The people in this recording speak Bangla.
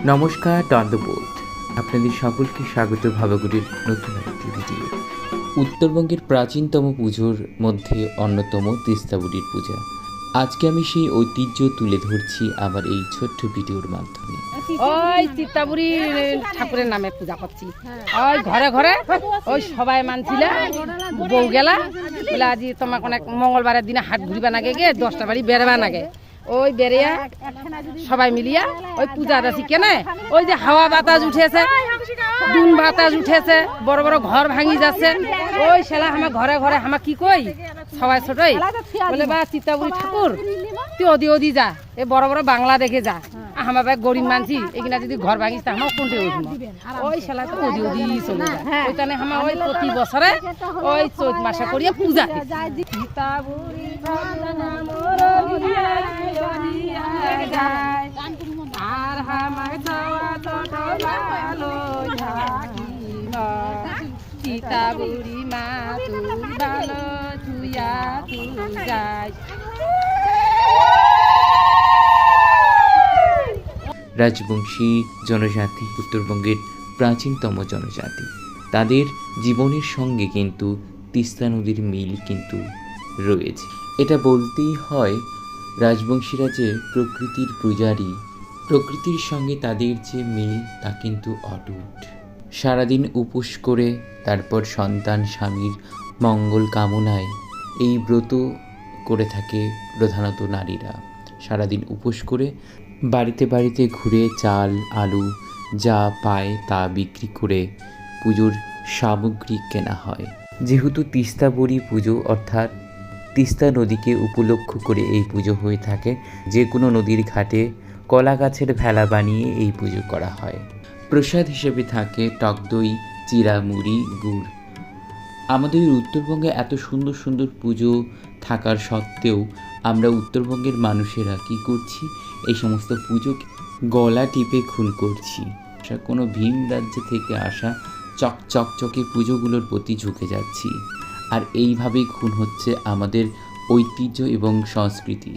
নমস্কার, দ্বন্দ্ববোধ আপনাদের সকলকে স্বাগত ভাবাগুড়ির নতুন একটি ভিডিও। উত্তরবঙ্গের প্রাচীনতম পুজোর মধ্যে অন্যতম তিস্তাবুড়ির পূজা। আজকে আমি সেই ঐতিহ্য তুলে ধরছি আমার এই ছোট্ট ভিডিওর মাধ্যমে। ওই তিস্তাবুড়ি ঠাকুরের নামে পূজা করছি। ওই ঘরে ঘরে ওই সবাই মানছিল বউ গেলা বলে আজি তোমাকে অনেক মঙ্গলবারের দিনে হাট ঘুরিবা নাগে গে 10টা বাড়ি বেরবা নাগে। ওই বেরিয়া সবাই মিলিয়া ওই পূজা দাসি কেনে ওই যে হাওয়া বাতাস উঠেছে, দুন বাতাস উঠেছে, বড় বড় ঘর ভাঙি যাচ্ছে। ওই শালা আমার ঘরে ঘরে আমার কি কই সবাই ছোটই বলে বা তিস্তাবুড়ি ঠাকুর তুই ওদি ওদি যা, এ বড় বড় বাংলা দেখে যা, আমার ভাই গরিব মানছি এখানে যদি ঘর ভাঙিস তা আমার কোনটা ওই শালা তো ওদি ওদি চলে যায়। ওই কারণে আমার ওই প্রতি বছরে ওই চৈত মাসে করিয়া পূজা আর আমার তিস্তাবুড়ি মা তুই ভালো তুইয়া তুই যাই। রাজবংশী জনজাতি উত্তরবঙ্গের প্রাচীনতম জনজাতি। তাদের জীবনের সঙ্গে কিন্তু তিস্তা নদীর মিল কিন্তু রয়েছে। এটা বলতেই হয় রাজবংশীরা যে প্রকৃতির পূজারী, প্রকৃতির সঙ্গে তাদের যে মিল তা কিন্তু অটুট। সারাদিন উপোস করে তারপর সন্তান স্বামীর মঙ্গল কামনায় এই ব্রত করে থাকে প্রধানত নারীরা। সারাদিন উপোস করে বাড়িতে বাড়িতে ঘুরে চাল আলু যা পায় তা বিক্রি করে পুজোর সামগ্রী কেনা হয়। যেহেতু তিস্তাবুড়ি পুজো অর্থাৎ তিস্তা নদীকে উপলক্ষ করে এই পুজো হয়ে থাকে, যে কোনো নদীর ঘাটে কলা গাছের ভেলা বানিয়ে এই পুজো করা হয়। প্রসাদ হিসেবে থাকে টক দই, চিরা, মুড়ি, গুড়। আমাদের উত্তরবঙ্গে এত সুন্দর সুন্দর পুজো থাকার সত্ত্বেও আমরা উত্তরবঙ্গের মানুষেরা কী করছি, এই সমস্ত পুজো গলা টিপে খুন করছি। কোনো ভিন রাজ্য থেকে আসা চকচকে পুজোগুলোর প্রতি ঝুঁকে যাচ্ছি, আর এইভাবেই খুন হচ্ছে আমাদের ঐতিহ্য এবং সংস্কৃতি।